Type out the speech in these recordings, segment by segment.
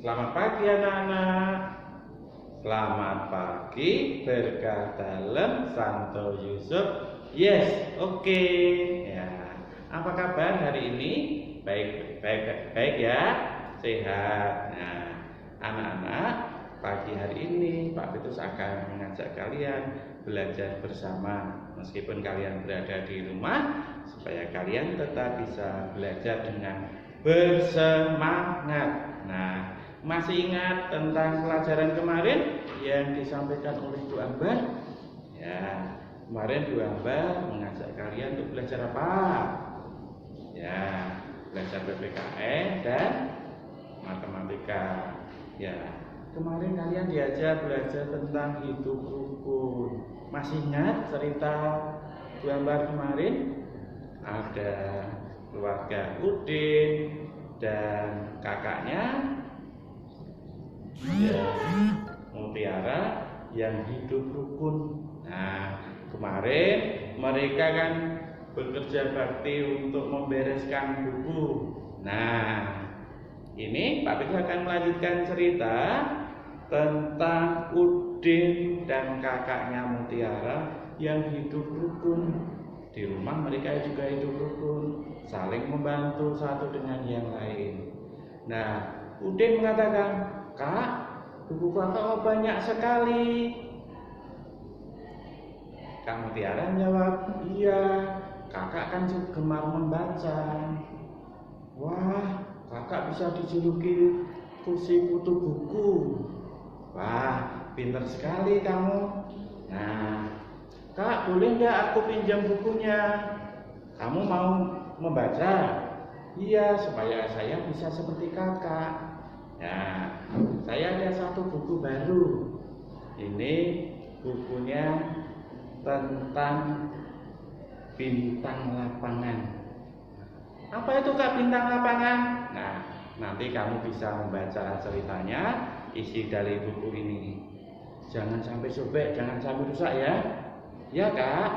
Selamat pagi anak-anak. Selamat pagi, berkah dalem Santo Yusuf. Yes, oke. Ya. Apa kabar hari ini? Baik ya, sehat. Nah, anak-anak, pagi hari ini Pak Petrus akan mengajak kalian belajar bersama. Meskipun kalian berada di rumah, supaya kalian tetap bisa belajar dengan bersemangat. Nah, masih ingat tentang pelajaran kemarin yang disampaikan oleh Bu Ambar? Ya, kemarin Bu Ambar mengajak kalian untuk belajar apa? Ya, belajar PPKN dan matematika. Ya, kemarin kalian diajak belajar tentang hidup rukun. Masih ingat cerita Bu Ambar kemarin? Ada keluarga Udin dan kakaknya Mutiara yang hidup rukun. Nah, kemarin mereka kan bekerja bakti untuk membereskan buku. Nah, ini Pak Petrus akan melanjutkan cerita tentang Udin dan kakaknya Mutiara yang hidup rukun. Di rumah mereka juga hidup rukun, saling membantu satu dengan yang lain. Nah, Udin mengatakan, "Kak, buku kakak banyak sekali." Kak Mutiara menjawab, "Iya, kakak kan gemar membaca." "Wah, kakak bisa dijuluki Kusi Kutu Buku." "Wah, pintar sekali kamu." "Nah, Kak, boleh nggak aku pinjam bukunya? Kamu mau membaca?" "Iya, supaya saya bisa seperti kakak." Nah, saya ada satu buku baru. Ini bukunya tentang bintang lapangan. "Apa itu Kak bintang lapangan?" Nah, nanti kamu bisa membaca ceritanya, isi dari buku ini. Jangan sampai sobek, jangan sampai rusak ya. Ya Kak.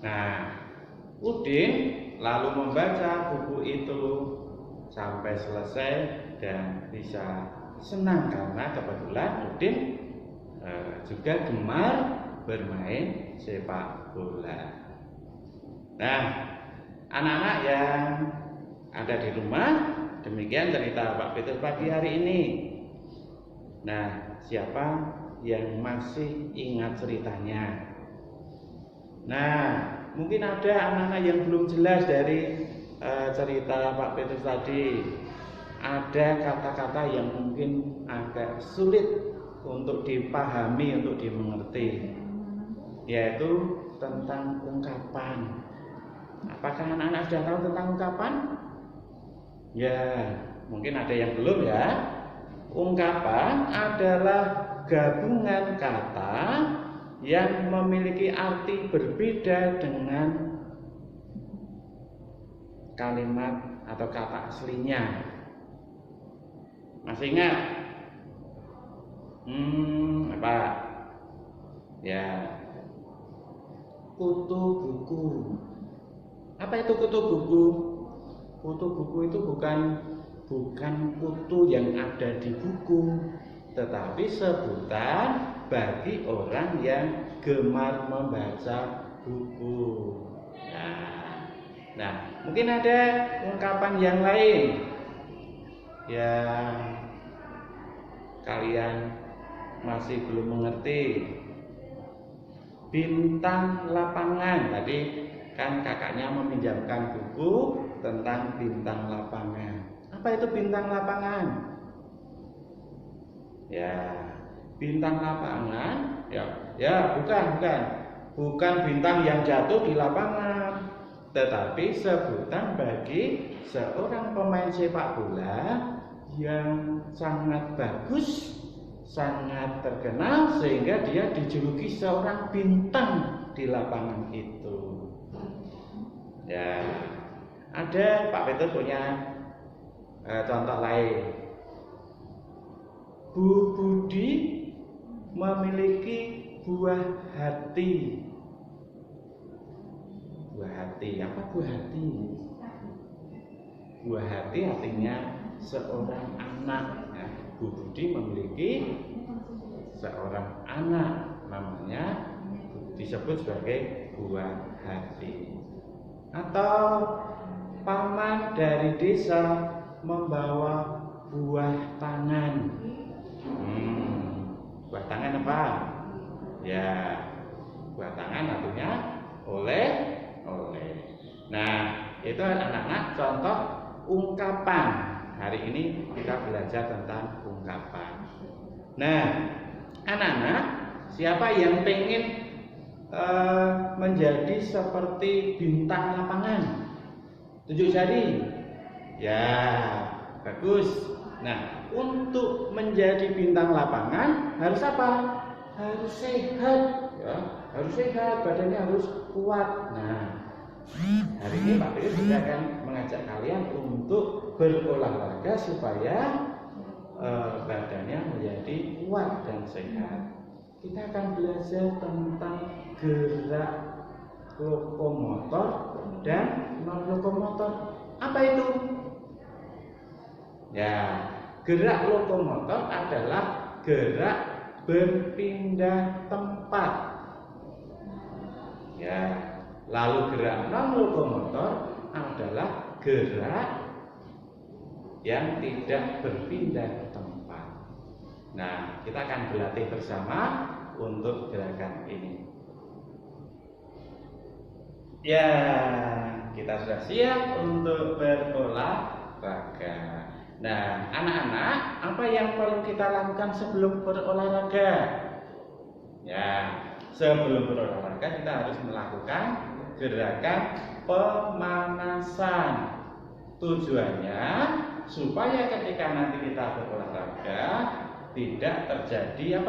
Nah, Udin lalu membaca buku itu sampai selesai dan bisa senang karena kebetulan Udin juga gemar bermain sepak bola. Nah, anak-anak yang ada di rumah, demikian cerita Pak Petrus pagi hari ini. Nah, siapa yang masih ingat ceritanya? Nah, mungkin ada anak-anak yang belum jelas dari cerita Pak Petrus tadi. Ada kata-kata yang mungkin agak sulit untuk dipahami, untuk dimengerti, yaitu tentang ungkapan. Apakah anak-anak sudah tahu tentang ungkapan? Ya, mungkin ada yang belum ya. Ungkapan adalah gabungan kata yang memiliki arti berbeda dengan kalimat atau kata aslinya. Masih ingat? Apa? Ya, kutu buku. Apa itu kutu buku? Kutu buku itu bukan kutu yang ada di buku, tetapi sebutan bagi orang yang gemar membaca buku. Nah, mungkin ada ungkapan yang lain yang kalian masih belum mengerti. Bintang lapangan. Tadi kan kakaknya meminjamkan buku tentang bintang lapangan. Apa itu bintang lapangan? Ya, bintang lapangan ya bukan bintang yang jatuh di lapangan, tetapi sebutan bagi seorang pemain sepak bola yang sangat bagus, sangat terkenal sehingga dia dijuluki seorang bintang di lapangan itu. Ya, ada Pak Petrus punya contoh lain. Bu Budi memiliki buah hati. Buah hati, apa buah hati? Buah hati artinya seorang anak. Nah, Bu Budi memiliki seorang anak, namanya disebut sebagai buah hati. Atau paman dari desa membawa buah tangan. Buah tangan apa? Ya, buah tangan artinya oleh. Nah, itu anak-anak contoh ungkapan. Hari ini kita belajar tentang ungkapan. Nah, anak-anak, siapa yang pengen menjadi seperti bintang lapangan? Tunjuk jari. Ya, bagus. Nah, untuk menjadi bintang lapangan harus apa? Harus sehat, ya. Harus sehat, badannya harus kuat. Nah, hari ini Pak Firly juga akan mengajak kalian untuk berolahraga supaya badannya menjadi kuat dan sehat. Kita akan belajar tentang gerak lokomotor dan non lokomotor. Apa itu? Ya, gerak lokomotor adalah gerak berpindah tempat. Ya, lalu gerak non lokomotor adalah gerak yang tidak berpindah tempat. Nah, kita akan berlatih bersama untuk gerakan ini. Ya, kita sudah siap untuk berolahraga. Nah, anak-anak, apa yang perlu kita lakukan sebelum berolahraga? Ya, sebelum berolahraga kita harus melakukan gerakan pemanasan. Tujuannya supaya ketika nanti kita berolahraga tidak terjadi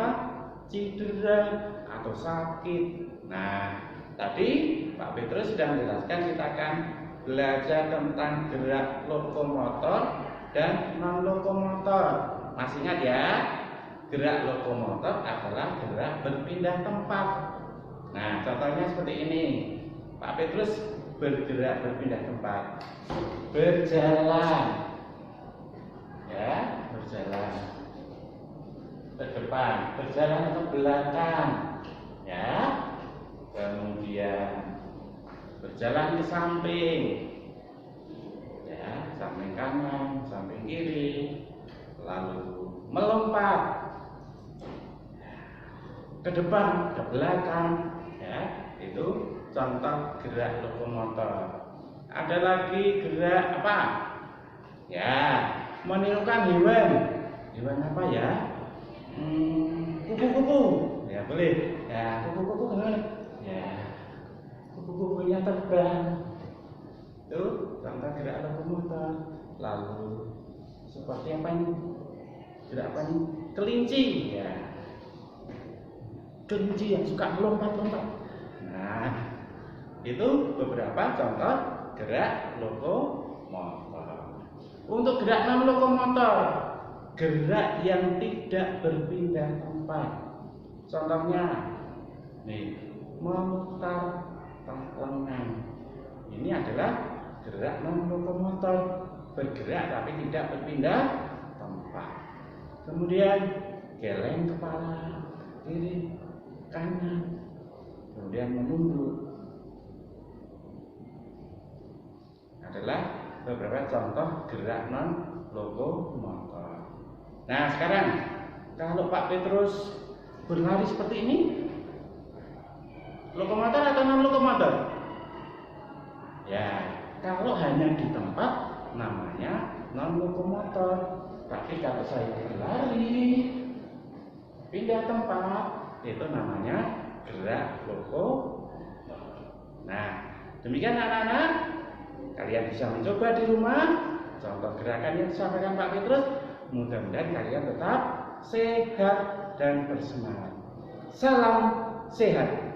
cedera atau sakit. Nah, tadi Pak Petrus sudah menjelaskan kita akan belajar tentang gerak lokomotor dan non lokomotor. Masih ingat ya? Gerak lokomotor adalah gerak berpindah tempat. Nah, contohnya seperti ini. Pak Petrus bergerak berpindah tempat. Berjalan. Ya, berjalan ke depan, berjalan ke belakang. Ya. Kemudian berjalan ke samping. Ya, samping kanan, samping kiri. Lalu melompat ke depan, ke belakang. Ya, itu contoh gerak lokomotor. Ada lagi gerak apa? Ya, menirukan hewan. Hewan apa ya? Kupu-kupu. Ya, boleh. Ya, kupu-kupu gimana? Ya, kupu-kupunya terbang. Itu contoh gerak lokomotor. Lalu seperti apa ini? Gerak apa ini? Kelinci. Ya, kelinci yang suka melompat-lompat. Nah, itu beberapa contoh gerak lokomotor. Untuk gerak non lokomotor, gerak yang tidak berpindah tempat. Contohnya, nih, memutar lengan. Ini adalah gerak non lokomotor, bergerak tapi tidak berpindah tempat. Kemudian geleng kepala kiri kanan, kemudian menunduk. Adalah beberapa contoh gerak non lokomotor. Nah, sekarang kalau Pak Petrus berlari seperti ini, lokomotor atau non lokomotor? Ya, kalau hanya di tempat namanya non lokomotor. Tapi kalau saya berlari pindah tempat, itu namanya gerak lokomotor. Nah, demikian anak-anak, kalian bisa mencoba di rumah contoh gerakan yang disampaikan Pak Petrus. Mudah-mudahan kalian tetap sehat dan bersemangat. Salam sehat.